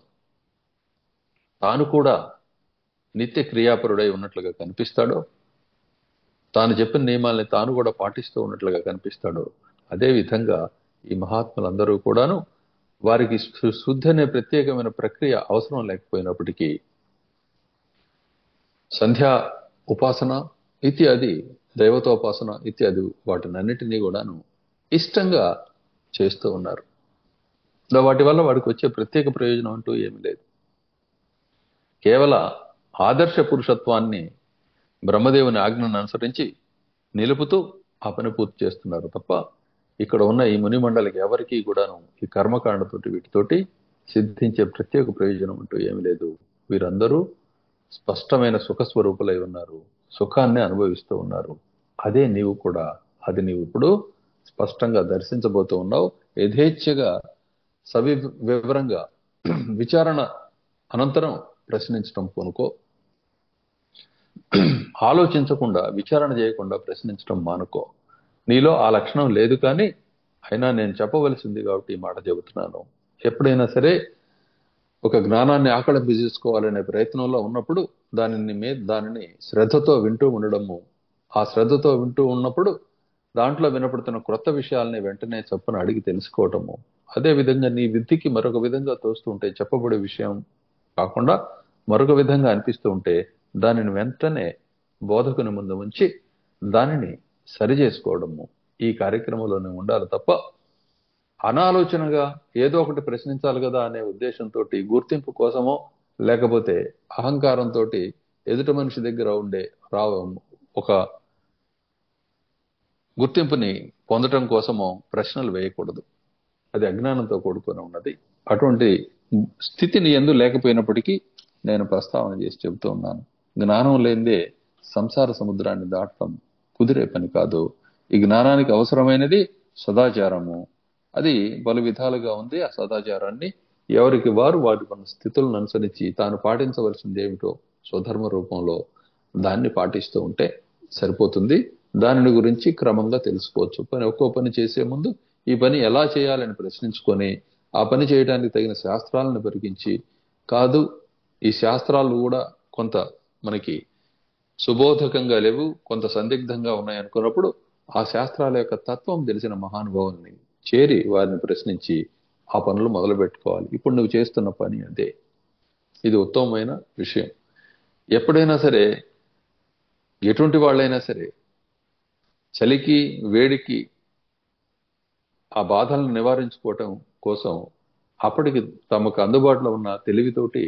తాను కూడా నిత్య క్రియాపరుడై ఉన్నట్లుగా కనిపిస్తాడో, తాను చెప్పిన నియమాల్ని తాను కూడా పాటిస్తూ ఉన్నట్లుగా కనిపిస్తాడో, అదే విధంగా ఈ మహాత్ములందరూ కూడాను వారికి శుద్ధి అనే ప్రత్యేకమైన ప్రక్రియ అవసరం లేకపోయినప్పటికీ సంధ్యా ఉపాసన ఇత్యాది, దైవతోపాసన ఇత్యాది వాటినన్నిటినీ కూడాను ఇష్టంగా చేస్తూ ఉన్నారు. వాటి వల్ల వాడికి వచ్చే ప్రత్యేక ప్రయోజనం అంటూ ఏమీ లేదు. కేవల ఆదర్శ పురుషత్వాన్ని బ్రహ్మదేవుని ఆజ్ఞను అనుసరించి నిలుపుతూ ఆ పని పూర్తి చేస్తున్నారు తప్ప ఇక్కడ ఉన్న ఈ ముని మండలికి ఎవరికీ కూడాను ఈ కర్మకాండతోటి వీటితోటి సిద్ధించే ప్రత్యేక ప్రయోజనం అంటూ ఏమీ లేదు. వీరందరూ స్పష్టమైన సుఖస్వరూపులై ఉన్నారు, సుఖాన్ని అనుభవిస్తూ ఉన్నారు. అదే నీవు కూడా, అది నీవు ఇప్పుడు స్పష్టంగా దర్శించబోతూ ఉన్నావు. యథేచ్ఛగా వివరంగా విచారణ అనంతరం ప్రశ్నించడం పూనుకో. ఆలోచించకుండా, విచారణ చేయకుండా ప్రశ్నించడం మానుకో. నీలో ఆ లక్షణం లేదు, కానీ అయినా నేను చెప్పవలసింది కాబట్టి ఈ మాట చెబుతున్నాను. ఎప్పుడైనా సరే ఒక జ్ఞానాన్ని ఆకళింపు చేసుకోవాలనే ప్రయత్నంలో ఉన్నప్పుడు దానిని శ్రద్ధతో వింటూ ఉండడము, ఆ శ్రద్ధతో వింటూ ఉన్నప్పుడు దాంట్లో వినపడుతున్న క్రొత్త విషయాల్ని వెంటనే చప్పున అడిగి తెలుసుకోవటము, అదే విధంగా నీ విద్యకి మరొక విధంగా తోస్తూ ఉంటే, చెప్పబడే విషయం కాకుండా మరొక విధంగా అనిపిస్తూ ఉంటే దానిని వెంటనే బోధకుని ముందు ఉంచి దానిని సరి చేసుకోవడము ఈ కార్యక్రమంలోనే ఉండాలి తప్ప అనాలోచనగా ఏదో ఒకటి ప్రశ్నించాలి కదా అనే ఉద్దేశంతో, గుర్తింపు కోసమో లేకపోతే అహంకారంతో ఎదుటి మనిషి దగ్గర ఉండే ఒక గుర్తింపుని పొందటం కోసమో ప్రశ్నలు వేయకూడదు. అది అజ్ఞానంతో కూడుకొని ఉన్నది. అటువంటి స్థితి నీ యందు లేకపోయినప్పటికీ నేను ప్రస్తావన చేసి చెబుతూ ఉన్నాను. జ్ఞానం లేనిదే సంసార సముద్రాన్ని దాటడం కుదిరే పని కాదు. ఈ జ్ఞానానికి అవసరమైనది సదాచారము. అది పలు విధాలుగా ఉంది. ఆ సదాచారాన్ని ఎవరికి వారు వారి మన స్థితులను అనుసరించి తాను పాటించవలసింది ఏమిటో స్వధర్మ రూపంలో దాన్ని పాటిస్తూ ఉంటే సరిపోతుంది. దానిని గురించి క్రమంగా తెలుసుకోవచ్చు. ఒక్కో పని చేసే ముందు ఈ పని ఎలా చేయాలని ప్రశ్నించుకొని ఆ పని చేయడానికి తగిన శాస్త్రాలను పరికించి, కాదు ఈ శాస్త్రాలు కూడా కొంత మనకి సుబోధకంగా లేవు, కొంత సందిగ్ధంగా ఉన్నాయనుకున్నప్పుడు ఆ శాస్త్రాల యొక్క తత్వం తెలిసిన మహానుభావుల్ని చేరి వారిని ప్రశ్నించి ఆ పనులు మొదలు పెట్టుకోవాలి. ఇప్పుడు నువ్వు చేస్తున్న పని అదే. ఇది ఉత్తమమైన విషయం. ఎప్పుడైనా సరే ఎటువంటి వాళ్ళైనా సరే చలికి వేడికి ఆ బాధలను నివారించుకోవటం కోసం అప్పటికి తమకు అందుబాటులో ఉన్న తెలివితోటి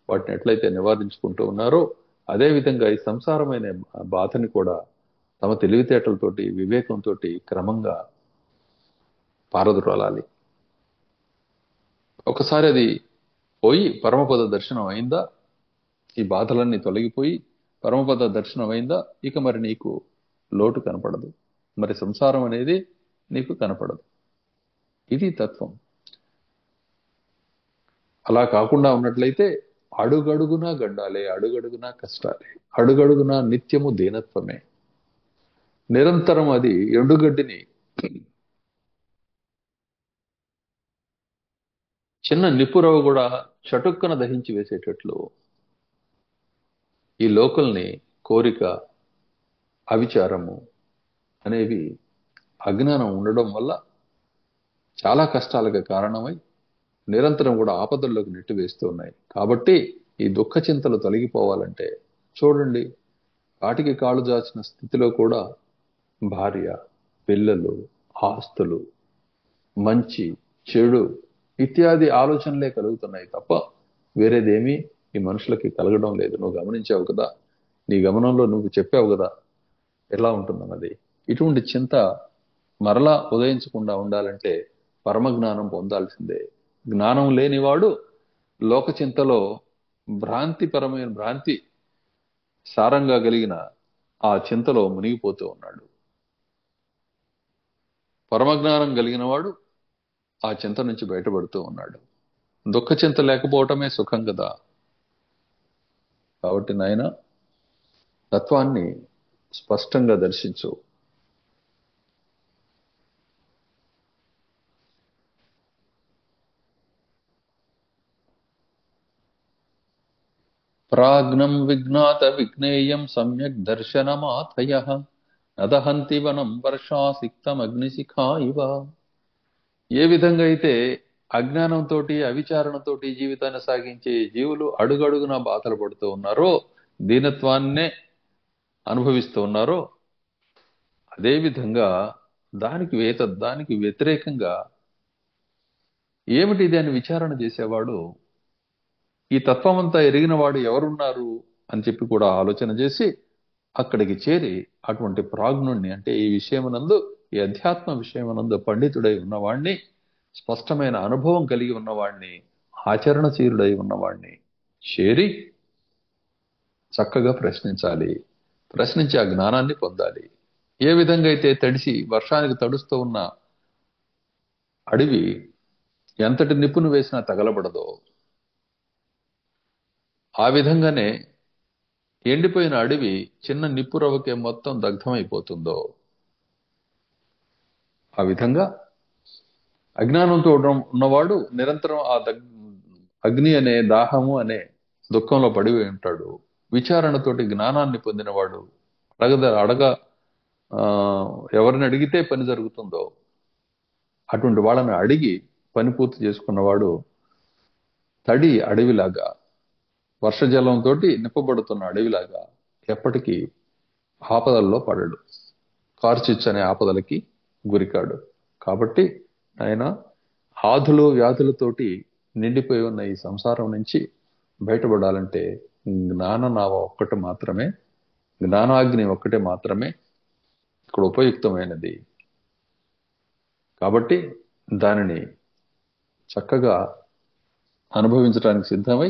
వాటిని ఎట్లయితే నివారించుకుంటూ ఉన్నారో, అదేవిధంగా ఈ సంసారమైన బాధని కూడా తమ తెలివితేటలతోటి వివేకంతో క్రమంగా పారద్రోలాలి. ఒకసారి అది పోయి పరమపద దర్శనం అయిందా, ఈ బాధలన్నీ తొలగిపోయి పరమపద దర్శనం అయిందా, ఇక మరి నీకు లోటు కనపడదు, మరి సంసారం అనేది నీకు కనపడదు. ఇది తత్వం. అలా కాకుండా ఉన్నట్లయితే అడుగడుగునా గడ్డాలే, అడుగడుగునా కష్టాలే, అడుగడుగునా నిత్యము దీనత్వమే. నిరంతరం అది ఎండుగడ్డిని చిన్న నిప్పురవ కూడా చటుక్కన దహించి వేసేటట్లు ఈ లోకల్ని కోరిక, అవిచారము అనేవి అజ్ఞానం ఉండడం వల్ల చాలా కష్టాలకు కారణమై నిరంతరం కూడా ఆపదల్లోకి నెట్టివేస్తూ ఉన్నాయి. కాబట్టి ఈ దుఃఖ చింతలు తొలగిపోవాలంటే చూడండి, కాటికి కాళ్ళు జాచిన స్థితిలో కూడా భార్య, పిల్లలు, ఆస్తులు, మంచి చెడు ఇత్యాది ఆలోచనలే కలుగుతున్నాయి తప్ప వేరేదేమీ ఈ మనుషులకి కలగడం లేదు. నువ్వు గమనించావు కదా, నీ గమనంలో నువ్వు చెప్పావు కదా ఎలా ఉంటుందన్నది. ఇటువంటి చింత మరలా ఉదయించకుండా ఉండాలంటే పరమజ్ఞానం పొందాల్సిందే. జ్ఞానం లేనివాడు లోక చింతలో భ్రాంతి సారంగా కలిగిన ఆ చింతలో మునిగిపోతూ ఉన్నాడు. పరమజ్ఞానం కలిగిన వాడు ఆ చింత నుంచి బయటపడుతూ ఉన్నాడు. దుఃఖ చింత లేకపోవటమే సుఖం కదా. కాబట్టి నాయన, తత్వాన్ని స్పష్టంగా దర్శించు. ప్రాజ్ఞం విజ్ఞాత విజ్ఞేయం సమ్యక్ దర్శనమాథయః నదహంతి వనం వర్షాసిక్తం అగ్నిశిఖా ఇవ. ఏ విధంగా అయితే అజ్ఞానంతో అవిచారణతోటి జీవితాన్ని సాగించే జీవులు అడుగడుగునా బాధలు పడుతూ ఉన్నారో, దీనత్వాన్నే అనుభవిస్తూ ఉన్నారో అదేవిధంగా దానికి వ్యతిరేకంగా ఏమిటి ఇది అని విచారణ చేసేవాడు, ఈ తత్వమంతా ఎరిగిన వాడు ఎవరున్నారు అని చెప్పి కూడా ఆలోచన చేసి అక్కడికి చేరి అటువంటి ప్రాజ్ఞుణ్ణి, అంటే ఈ విషయమునందు, ఈ అధ్యాత్మ విషయమునందు పండితుడై ఉన్నవాణ్ణి, స్పష్టమైన అనుభవం కలిగి ఉన్నవాణ్ణి, ఆచరణశీలుడై ఉన్నవాణ్ణి చేరి చక్కగా ప్రశ్నించాలి. ప్రశ్నించి ఆ జ్ఞానాన్ని పొందాలి. ఏ విధంగా అయితే వర్షానికి తడుస్తూ ఉన్న అడవి ఎంతటి నిప్పును వేసినా తగలబడదో, ఆ విధంగానే ఎండిపోయిన అడవి చిన్న నిప్పు రవ్వకే మొత్తం దగ్ధమైపోతుందో, ఆ విధంగా అజ్ఞానంతో ఉన్నవాడు నిరంతరం ఆ అగ్ని అనే దాహము అనే దుఃఖంలో పడి ఉంటాడు. విచారణతోటి జ్ఞానాన్ని పొందినవాడు ఎవరిని అడిగితే పని జరుగుతుందో అటువంటి వాళ్ళని అడిగి పని పూర్తి చేసుకున్నవాడు తడి అడవిలాగా, వర్షజలంతో నింపబడుతున్న అడవిలాగా ఎప్పటికీ ఆపదల్లో పడడు, కార్చిచ్చు అనే ఆపదలకి గురికాడు. కాబట్టి ఆయన ఆధులు వ్యాధులతోటి నిండిపోయి ఉన్న ఈ సంసారం నుంచి బయటపడాలంటే జ్ఞాననావ ఒక్కటి మాత్రమే, జ్ఞానాగ్ని ఒక్కటే మాత్రమే ఇక్కడ ఉపయుక్తమైనది. కాబట్టి దానిని చక్కగా అనుభవించడానికి సిద్ధమై,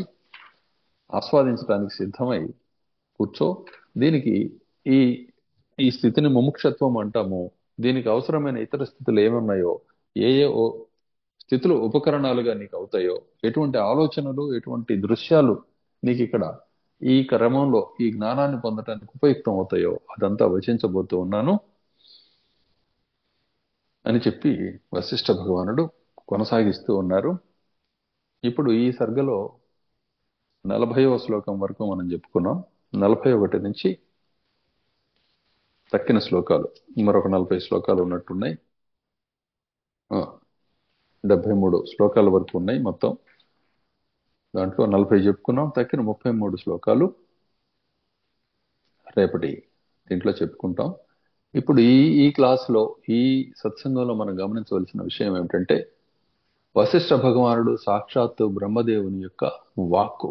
ఆస్వాదించడానికి సిద్ధమై కూర్చో. దీనికి ఈ ఈ స్థితిని ముముక్షత్వం అంటాము. దీనికి అవసరమైన ఇతర స్థితులు ఏమున్నాయో, ఏ స్థితులు ఉపకరణాలుగా నీకు అవుతాయో, ఎటువంటి ఆలోచనలు, ఎటువంటి దృశ్యాలు నీకు ఇక్కడ ఈ క్రమంలో ఈ జ్ఞానాన్ని పొందడానికి ఉపయుక్తం అవుతాయో అదంతా వచించబోతూ ఉన్నాను అని చెప్పి వశిష్ఠ భగవానుడు కొనసాగిస్తూ ఉన్నారు. ఇప్పుడు ఈ సర్గలో 40వ శ్లోకం వరకు మనం చెప్పుకున్నాం. 41 నుంచి తక్కిన శ్లోకాలు, మరొక 40 శ్లోకాలు ఉన్నట్టున్నాయి. 73 శ్లోకాల వరకు ఉన్నాయి మొత్తం. దాంట్లో 40 చెప్పుకున్నాం. తక్కిన 33 శ్లోకాలు రేపటి దీంట్లో చెప్పుకుంటాం. ఇప్పుడు ఈ క్లాసులో, ఈ సత్సంగంలో మనం గమనించవలసిన విషయం ఏమిటంటే, వశిష్ఠ భగవానుడు సాక్షాత్తు బ్రహ్మదేవుని యొక్క వాక్కు,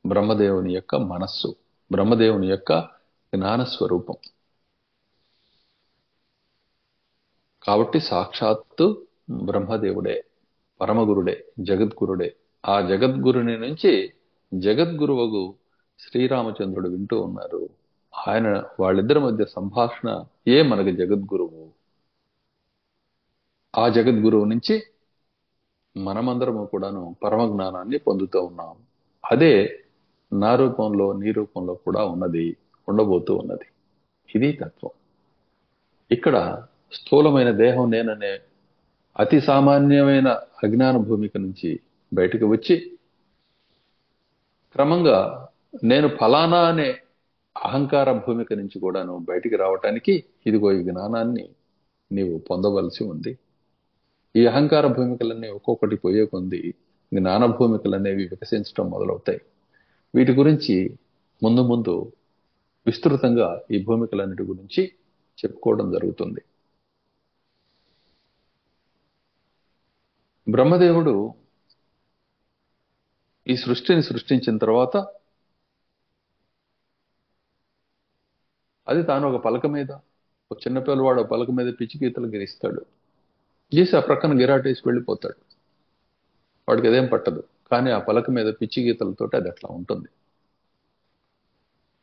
బ్రహ్మదేవుని యొక్క మనస్సు, బ్రహ్మదేవుని యొక్క జ్ఞానస్వరూపం. కాబట్టి సాక్షాత్తు బ్రహ్మదేవుడే, పరమగురుడే, జగద్గురుడే. ఆ జగద్గురుని నుంచి జగద్గురువగు శ్రీరామచంద్రుడు వింటూ ఉన్నారు. వాళ్ళిద్దరి మధ్య సంభాషణ మనకి జగద్గురువు. ఆ జగద్గురువు నుంచి మనమందరము కూడాను పరమ జ్ఞానాన్ని పొందుతూ ఉన్నాం. అదే నా రూపంలో, నీ రూపంలో కూడా ఉండబోతూ ఉన్నది. ఇది తత్వం. ఇక్కడ స్థూలమైన దేహం నేననే అతి సామాన్యమైన అజ్ఞాన భూమిక నుంచి బయటకు వచ్చి, క్రమంగా నేను ఫలానా అనే అహంకార భూమిక నుంచి కూడాను బయటికి రావటానికి ఇదిగో ఈ జ్ఞానాన్ని నీవు పొందవలసి ఉంది. ఈ అహంకార భూమికలన్నీ ఒక్కొక్కటి పోయే కొంది జ్ఞాన భూమికలనేవి వికసించడం మొదలవుతాయి. వీటి గురించి ముందు ముందు విస్తృతంగా ఈ భూమికలన్నిటి గురించి చెప్పుకోవడం జరుగుతుంది. బ్రహ్మదేవుడు ఈ సృష్టిని సృష్టించిన తర్వాత అది తాను ఒక పలక మీద, ఒక చిన్న పిల్లవాడు పలక మీద పిచ్చి గీతలు గీస్తాడు. గీసి ఆ ప్రక్కన గిరాటేసి వెళ్ళిపోతాడు. వాడికి అదేం పట్టదు. కానీ ఆ పలక మీద పిచ్చి గీతలతోటి అది అట్లా ఉంటుంది.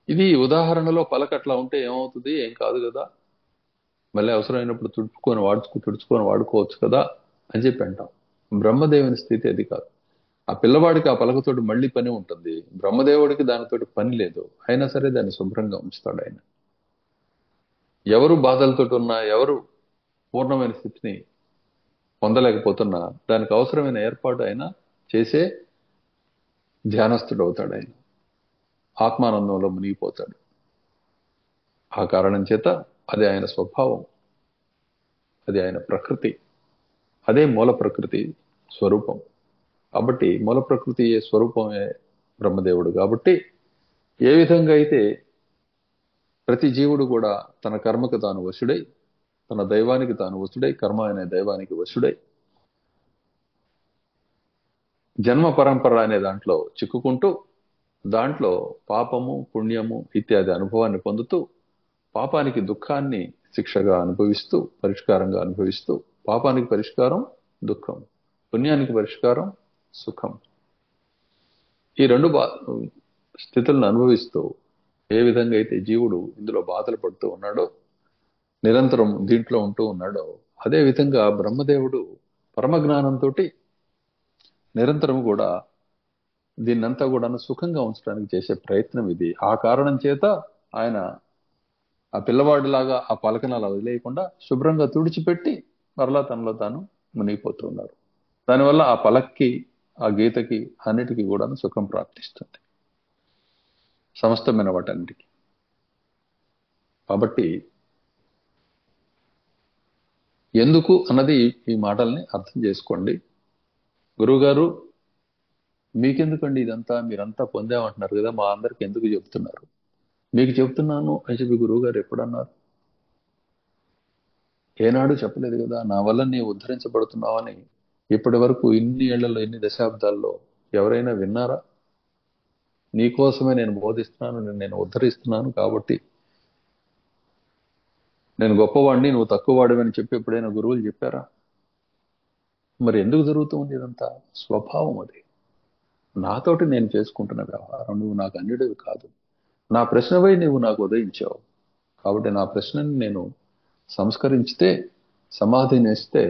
ఇది ఉదాహరణలో పలక అట్లా ఉంటే ఏమవుతుంది? ఏం కాదు కదా, మళ్ళీ అవసరమైనప్పుడు తుడుచుకొని వాడుకోవచ్చు కదా అని చెప్పి అంటాం. బ్రహ్మదేవుని స్థితి అది కాదు. ఆ పిల్లవాడికి ఆ పలకతోటి మళ్ళీ పని ఉంటుంది. బ్రహ్మదేవుడికి దానితోటి పని లేదు. అయినా సరే దాన్ని శుభ్రంగా ఉంచుతాడు ఆయన. ఎవరు బాధలతో ఉన్నా, ఎవరు పూర్ణమైన స్థితిని పొందలేకపోతున్నా దానికి అవసరమైన ఏర్పాటు ఆయన చేసే ధ్యానస్థుడు అవుతాడు. ఆయన ఆత్మానందంలో మునిగిపోతాడు. ఆ కారణం చేత అది ఆయన స్వభావం, అది ఆయన ప్రకృతి, అదే మూల ప్రకృతి స్వరూపం. కాబట్టి మూల ప్రకృతి స్వరూపమే బ్రహ్మదేవుడు. కాబట్టి ఏ విధంగా అయితే ప్రతి జీవుడు కూడా తన కర్మకు తాను వశుడై, తన దైవానికి తాను వశుడై, కర్మ అనే దైవానికి వశుడై, జన్మ పరంపర అనే దాంట్లో చిక్కుకుంటూ, దాంట్లో పాపము పుణ్యము ఇత్యాది అనుభవాన్ని పొందుతూ, పాపానికి దుఃఖాన్ని శిక్షగా అనుభవిస్తూ, పరిష్కారంగా అనుభవిస్తూ, పాపానికి పరిష్కారం దుఃఖం, పుణ్యానికి పరిష్కారం సుఖం, ఈ రెండు స్థితులను అనుభవిస్తూ ఏ విధంగా అయితే జీవుడు ఇందులో బాధలు పడుతూ ఉన్నాడో, నిరంతరం దీంట్లో ఉంటూ ఉన్నాడో, అదే విధంగా బ్రహ్మదేవుడు పరమజ్ఞానంతో నిరంతరం కూడా దీన్నంతా కూడా సుఖంగా ఉంచడానికి చేసే ప్రయత్నం ఇది. ఆ కారణం చేత ఆయన ఆ పిల్లవాడిలాగా ఆ పలకను అలా వదిలేయకుండా శుభ్రంగా తుడిచిపెట్టి మరలా తనలో తాను మునిగిపోతూ ఉన్నారు. దానివల్ల ఆ పలక్కి, ఆ గీతకి అన్నిటికీ కూడా సుఖం ప్రాప్తిస్తుంది, సమస్తమైన వాటన్నిటికీ. కాబట్టి ఎందుకు అన్నది ఈ మాటల్ని అర్థం చేసుకోండి. గురువుగారు, మీకెందుకండి ఇదంతా, మీరంతా పొందామంటున్నారు కదా, మా అందరికి ఎందుకు చెప్తున్నారు? మీకు చెప్తున్నాను అని చెప్పి గురువు గారు ఎప్పుడన్నారు? ఏనాడు చెప్పలేదు కదా. నా వల్ల నీవు ఉద్ధరించబడుతున్నావని ఇప్పటి వరకు ఇన్ని ఏళ్లలో, ఇన్ని దశాబ్దాల్లో ఎవరైనా విన్నారా? నీకోసమే నేను బోధిస్తున్నాను, నేను ఉద్ధరిస్తున్నాను, కాబట్టి నేను గొప్పవాడిని, నువ్వు తక్కువవాడివని చెప్పి ఎప్పుడైనా గురువులు చెప్పారా? మరి ఎందుకు జరుగుతుంది ఇదంతా? స్వభావం అది. నాతోటి నేను చేసుకుంటున్న వ్యవహారం, నువ్వు నాకు అన్యుడివి కాదు. నా ప్రశ్నపై నువ్వు నాకు ఉదయించావు, కాబట్టి నా ప్రశ్నని నేను సంస్కరించితే, సమాధినిస్తే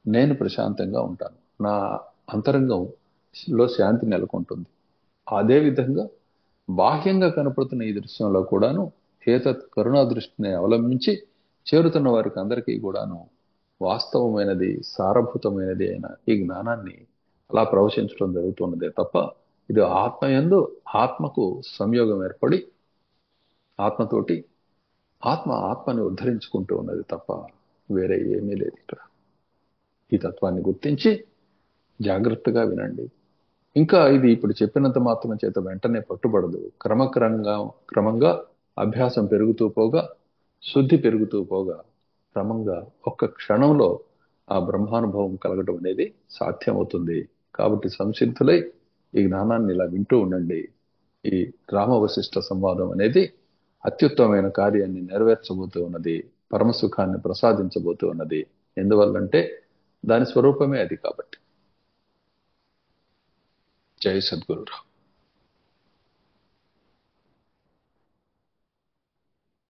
నేను ప్రశాంతంగా ఉంటాను, నా అంతరంగంలో శాంతి నెలకొంటుంది. అదే విధంగా బాహ్యంగా కనపడుతున్న ఈ దృశ్యంలో కూడాను ఏతత్ కరుణా దృష్టిని అవలంబించి చేరుతున్న వారికి అందరికీ కూడాను వాస్తవమైనది, సారభూతమైనది అయిన ఈ జ్ఞానాన్ని అలా ప్రవశించడం జరుగుతున్నదే తప్ప, ఇది ఆత్మయందు ఆత్మకు సంయోగం ఏర్పడి ఆత్మతోటి ఆత్మని ఉద్ధరించుకుంటూ ఉన్నది తప్ప వేరే ఏమీ లేదు ఇక్కడ. ఈ తత్వాన్ని గుర్తించి జాగ్రత్తగా వినండి. ఇంకా ఇది ఇప్పుడు చెప్పినంత మాత్రం చేత వెంటనే పట్టుబడదు. క్రమంగా అభ్యాసం పెరుగుతూ పోగా, శుద్ధి పెరుగుతూ పోగా, క్రమంగా ఒక్క క్షణంలో ఆ బ్రహ్మానుభవం కలగడం అనేది సాధ్యమవుతుంది. కాబట్టి సంసిద్ధులై ఈ జ్ఞానాన్ని ఇలా వింటూ ఉండండి. ఈ రామ వశిష్ఠ సంవాదం అనేది అత్యుత్తమైన కార్యాన్ని నెరవేర్చబోతూ ఉన్నది, పరమసుఖాన్ని ప్రసాదించబోతూ ఉన్నది. ఎందువల్లంటే దాని స్వరూపమే అది కాబట్టి. జై సద్గురు.